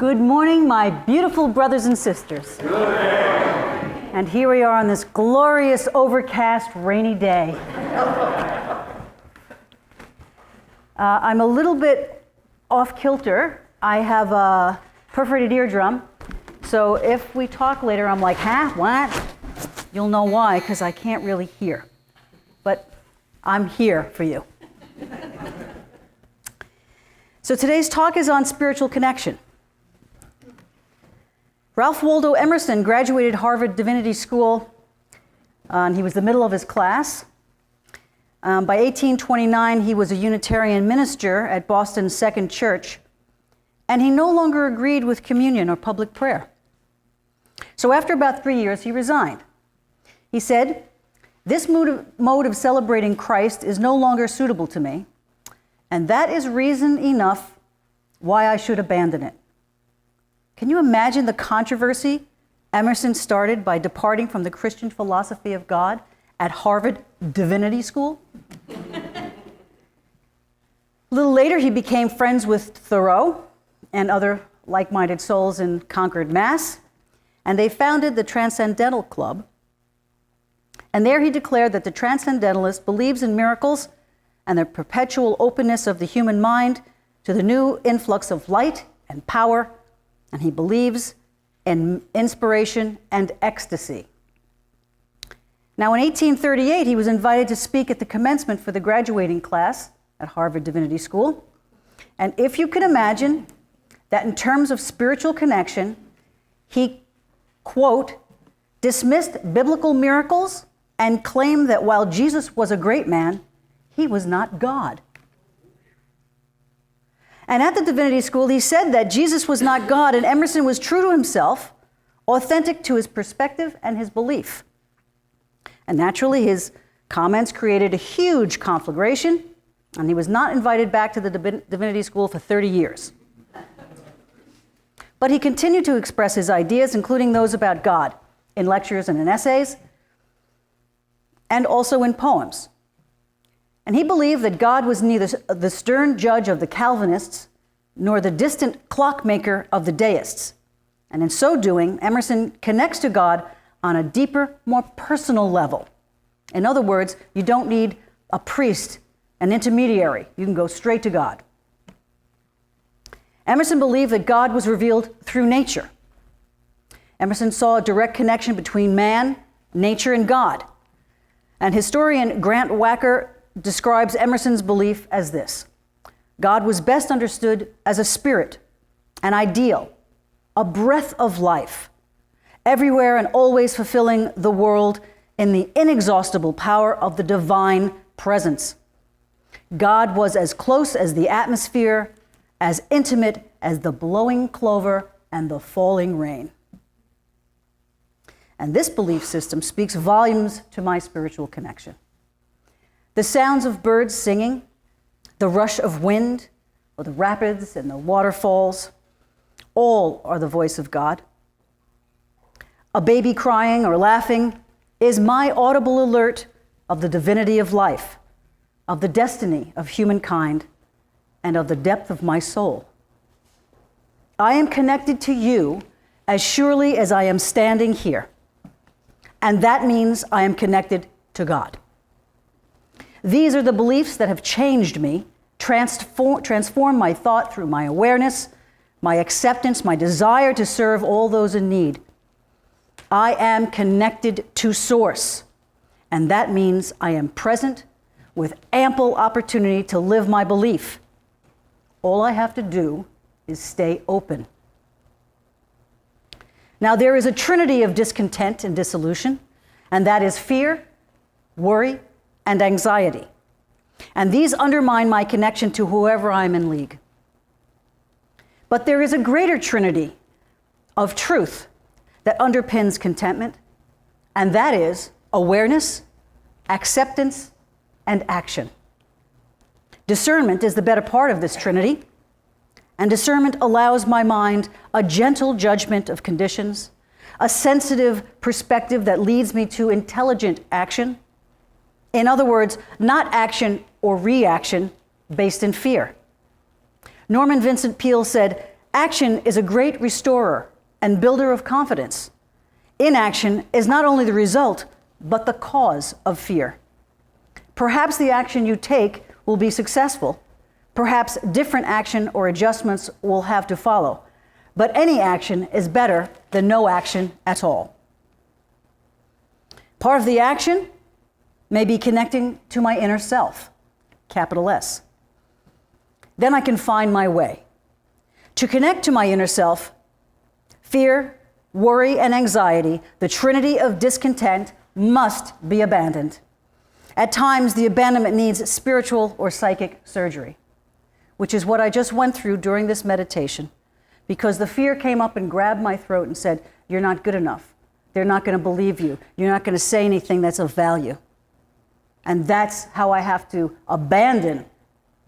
Good morning, my beautiful brothers and sisters. Good morning. And here we are on this glorious, overcast, rainy day. I'm a little bit off kilter. I have a perforated eardrum, so if we talk later, I'm like, what? You'll know why, because I can't really hear. But I'm here for you. So today's talk is on spiritual connection. Ralph Waldo Emerson graduated Harvard Divinity School, and he was the middle of his class. By 1829, he was a Unitarian minister at Boston's Second Church, and he no longer agreed with communion or public prayer. So after about 3 years, he resigned. He said, "This mode of celebrating Christ is no longer suitable to me, and that is reason enough why I should abandon it." Can you imagine the controversy Emerson started by departing from the Christian philosophy of God at Harvard Divinity School? A little later, he became friends with Thoreau and other like-minded souls in Concord, Mass., and they founded the Transcendental Club. And there he declared that the Transcendentalist believes in miracles and the perpetual openness of the human mind to the new influx of light and power, and he believes in inspiration and ecstasy. Now, in 1838, he was invited to speak at the commencement for the graduating class at Harvard Divinity School. And if you can imagine that in terms of spiritual connection, he, quote, dismissed biblical miracles and claimed that while Jesus was a great man, he was not God. And at the Divinity School, he said that Jesus was not God, and Emerson was true to himself, authentic to his perspective and his belief. And naturally, his comments created a huge conflagration, and he was not invited back to the Divinity School for 30 years. But he continued to express his ideas, including those about God, in lectures and in essays, and also in poems. And he believed that God was neither the stern judge of the Calvinists nor the distant clockmaker of the deists. And in so doing, Emerson connects to God on a deeper, more personal level. In other words, you don't need a priest, an intermediary. You can go straight to God. Emerson believed that God was revealed through nature. Emerson saw a direct connection between man, nature, and God. And historian Grant Wacker describes Emerson's belief as this: God was best understood as a spirit, an ideal, a breath of life, everywhere and always fulfilling the world in the inexhaustible power of the divine presence. God was as close as the atmosphere, as intimate as the blowing clover and the falling rain. And this belief system speaks volumes to my spiritual connection. The sounds of birds singing, the rush of wind, or the rapids and the waterfalls, all are the voice of God. A baby crying or laughing is my audible alert of the divinity of life, of the destiny of humankind, and of the depth of my soul. I am connected to you as surely as I am standing here, and that means I am connected to God. These are the beliefs that have changed me, transformed my thought through my awareness, my acceptance, my desire to serve all those in need. I am connected to Source, and that means I am present with ample opportunity to live my belief. All I have to do is stay open. Now, there is a trinity of discontent and dissolution, and that is fear, worry, and anxiety. And these undermine my connection to whoever I'm in league. But there is a greater trinity of truth that underpins contentment, and that is awareness, acceptance, and action. Discernment is the better part of this trinity, and discernment allows my mind a gentle judgment of conditions, a sensitive perspective that leads me to intelligent action. In other words, not action or reaction based in fear. Norman Vincent Peale said, Action is a great restorer and builder of confidence. Inaction is not only the result, but the cause of fear. Perhaps the action you take will be successful. Perhaps different action or adjustments will have to follow. But any action is better than no action at all. Part of the action may be connecting to my inner self, capital S. Then I can find my way. To connect to my inner self, fear, worry, and anxiety, the trinity of discontent, must be abandoned. At times, the abandonment needs spiritual or psychic surgery, which is what I just went through during this meditation, because the fear came up and grabbed my throat and said, "You're not good enough. They're not going to believe you. You're not going to say anything that's of value." And that's how I have to abandon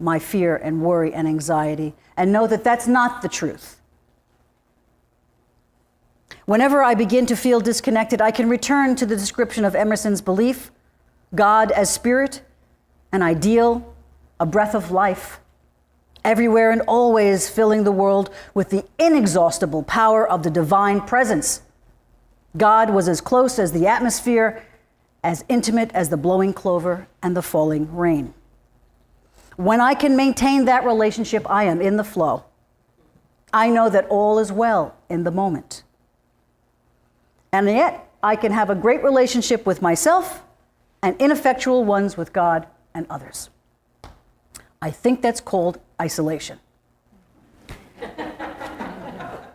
my fear and worry and anxiety and know that that's not the truth. Whenever I begin to feel disconnected, I can return to the description of Emerson's belief: God as spirit, an ideal, a breath of life, everywhere and always filling the world with the inexhaustible power of the divine presence. God was as close as the atmosphere, as intimate as the blowing clover and the falling rain. When I can maintain that relationship, I am in the flow. I know that all is well in the moment. And yet, I can have a great relationship with myself and ineffectual ones with God and others. I think that's called isolation,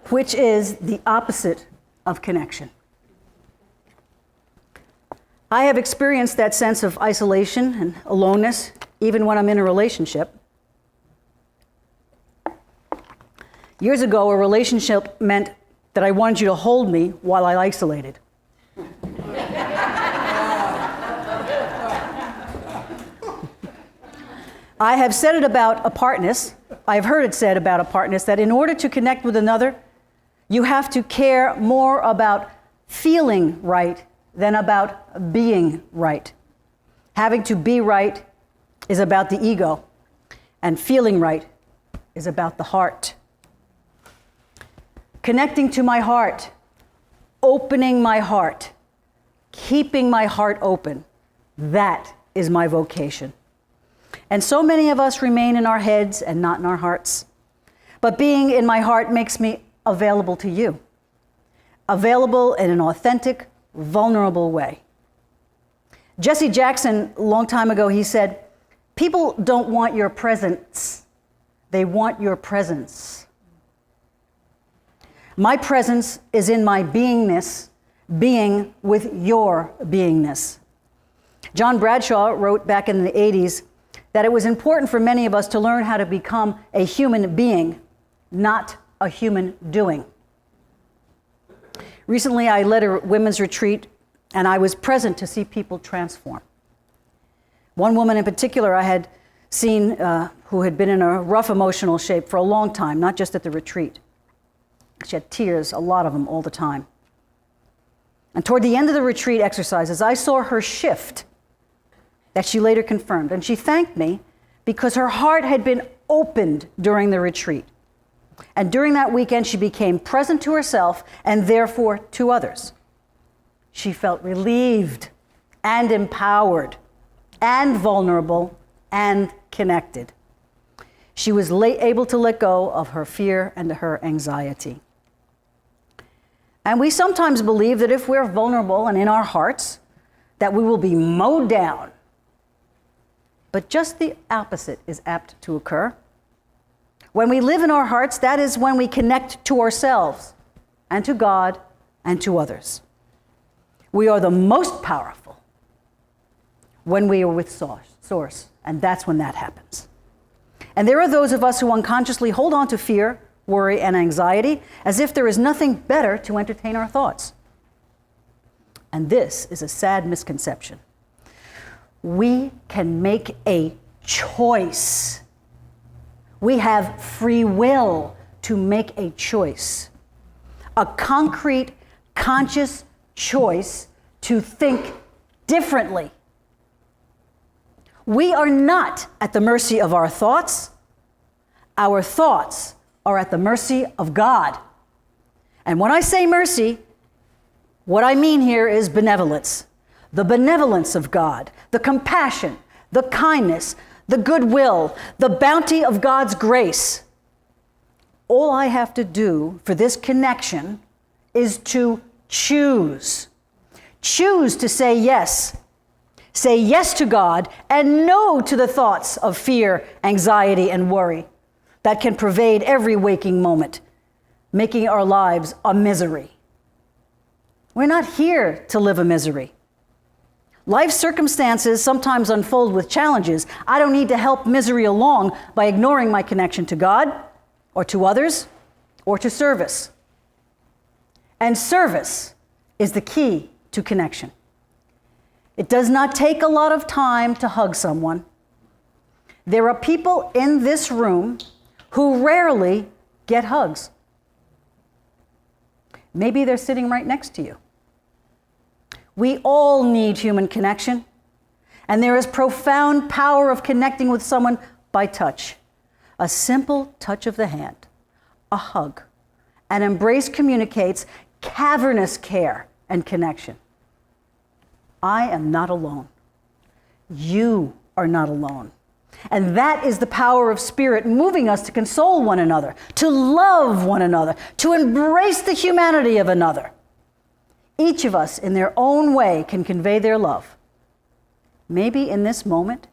which is the opposite of connection. I have experienced that sense of isolation and aloneness even when I'm in a relationship. Years ago, a relationship meant that I wanted you to hold me while I isolated. I have said it about apartness. I've heard it said about apartness that in order to connect with another, you have to care more about feeling right than about being right. Having to be right is about the ego, and feeling right is about the heart. Connecting to my heart, opening my heart, keeping my heart open, that is my vocation. And so many of us remain in our heads and not in our hearts. But being in my heart makes me available to you, available in an authentic, vulnerable way. Jesse Jackson, a long time ago, he said, "People don't want your presence, they want your presence." My presence is in my beingness, being with your beingness. John Bradshaw wrote back in the 80s that it was important for many of us to learn how to become a human being, not a human doing. Recently, I led a women's retreat, and I was present to see people transform. One woman in particular I had seen who had been in a rough emotional shape for a long time, not just at the retreat. She had tears, a lot of them, all the time. And toward the end of the retreat exercises, I saw her shift that she later confirmed. And she thanked me because her heart had been opened during the retreat. And during that weekend, she became present to herself and therefore to others. She felt relieved and empowered and vulnerable and connected. She was able to let go of her fear and her anxiety. And we sometimes believe that if we're vulnerable and in our hearts, that we will be mowed down. But just the opposite is apt to occur. When we live in our hearts, that is when we connect to ourselves and to God and to others. We are the most powerful when we are with Source, and that's when that happens. And there are those of us who unconsciously hold on to fear, worry, and anxiety as if there is nothing better to entertain our thoughts. And this is a sad misconception. We can make a choice. We have free will to make a choice. A concrete, conscious choice to think differently. We are not at the mercy of our thoughts. Our thoughts are at the mercy of God. And when I say mercy, what I mean here is benevolence. The benevolence of God, the compassion, the kindness, the goodwill, the bounty of God's grace. All I have to do for this connection is to choose. Choose to say yes. Say yes to God and no to the thoughts of fear, anxiety, and worry that can pervade every waking moment, making our lives a misery. We're not here to live a misery. Life circumstances sometimes unfold with challenges. I don't need to help misery along by ignoring my connection to God or to others or to service. And service is the key to connection. It does not take a lot of time to hug someone. There are people in this room who rarely get hugs. Maybe they're sitting right next to you. We all need human connection, and there is profound power of connecting with someone by touch. A simple touch of the hand, a hug, an embrace communicates cavernous care and connection. I am not alone. You are not alone. And that is the power of Spirit moving us to console one another, to love one another, to embrace the humanity of another. Each of us, in their own way, can convey their love. Maybe in this moment,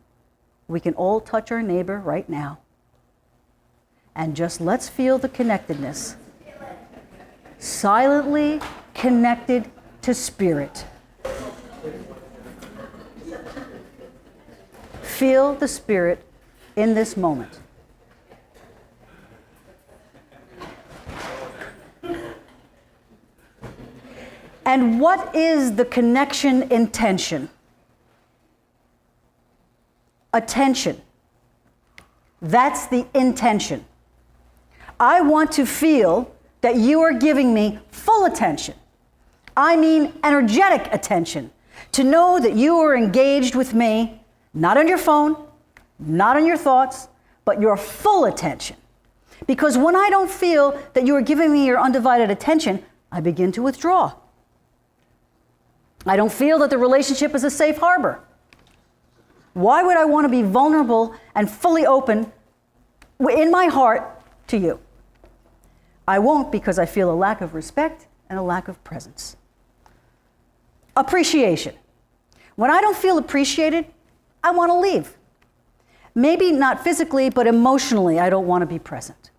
we can all touch our neighbor right now. And just let's feel the connectedness. Silently connected to Spirit. Feel the Spirit in this moment. And what is the connection intention? Attention. That's the intention. I want to feel that you are giving me full attention. I mean energetic attention. To know that you are engaged with me, not on your phone, not on your thoughts, but your full attention. Because when I don't feel that you are giving me your undivided attention, I begin to withdraw. I don't feel that the relationship is a safe harbor. Why would I want to be vulnerable and fully open in my heart to you? I won't, because I feel a lack of respect and a lack of presence. Appreciation. When I don't feel appreciated, I want to leave. Maybe not physically, but emotionally, I don't want to be present.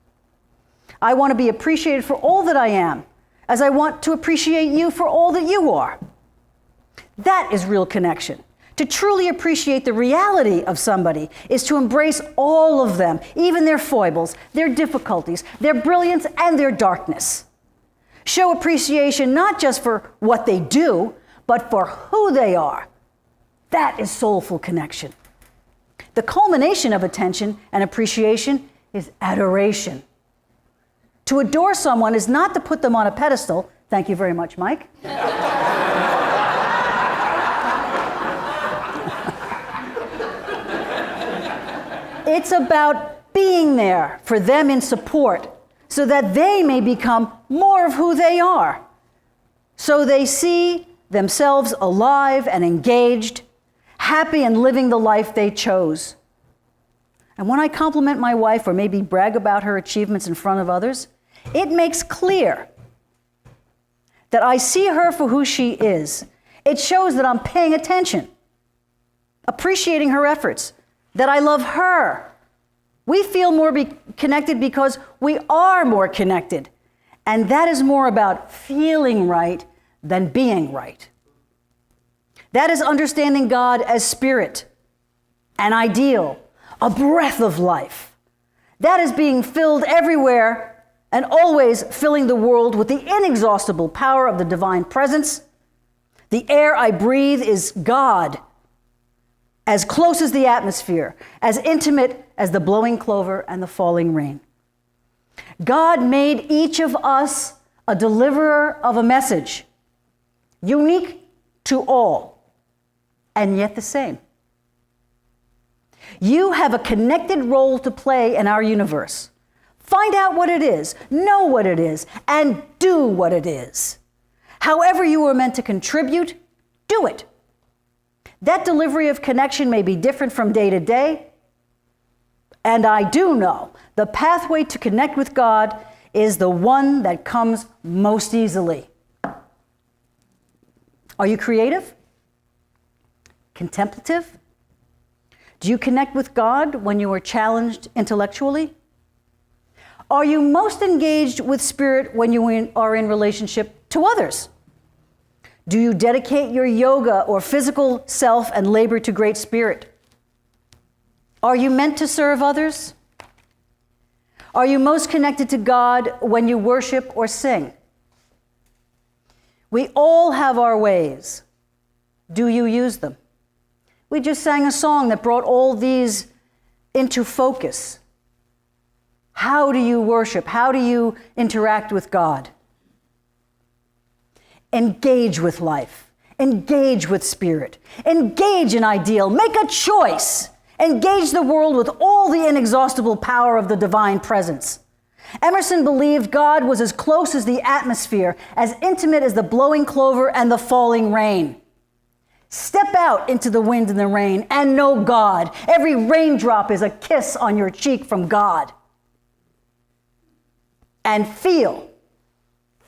I want to be appreciated for all that I am, as I want to appreciate you for all that you are. That is real connection. To truly appreciate the reality of somebody is to embrace all of them, even their foibles, their difficulties, their brilliance, and their darkness. Show appreciation not just for what they do, but for who they are. That is soulful connection. The culmination of attention and appreciation is adoration. To adore someone is not to put them on a pedestal. Thank you very much, Mike. It's about being there for them in support so that they may become more of who they are. So they see themselves alive and engaged, happy and living the life they chose. And when I compliment my wife or maybe brag about her achievements in front of others, it makes clear that I see her for who she is. It shows that I'm paying attention, appreciating her efforts, that I love her. We feel more connected because we are more connected. And that is more about feeling right than being right. That is understanding God as spirit, an ideal, a breath of life. That is being filled everywhere and always filling the world with the inexhaustible power of the divine presence. The air I breathe is God, as close as the atmosphere, as intimate as the blowing clover and the falling rain. God made each of us a deliverer of a message, unique to all, and yet the same. You have a connected role to play in our universe, Find out what it is, know what it is, and do what it is. However you were meant to contribute, do it. That delivery of connection may be different from day to day, and I do know the pathway to connect with God is the one that comes most easily. Are you creative? Contemplative? Do you connect with God when you are challenged intellectually? Are you most engaged with spirit when you are in relationship to others? Do you dedicate your yoga or physical self and labor to great spirit? Are you meant to serve others? Are you most connected to God when you worship or sing? We all have our ways. Do you use them? We just sang a song that brought all these into focus. How do you worship? How do you interact with God? Engage with life. Engage with spirit. Engage in ideal. Make a choice. Engage the world with all the inexhaustible power of the divine presence. Emerson believed God was as close as the atmosphere, as intimate as the blowing clover and the falling rain. Step out into the wind and the rain and know God. Every raindrop is a kiss on your cheek from God. And feel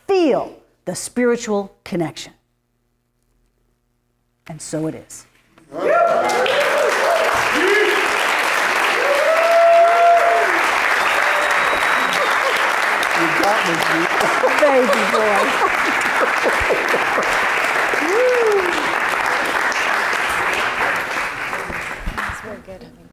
the spiritual connection. And so it is. Baby boy.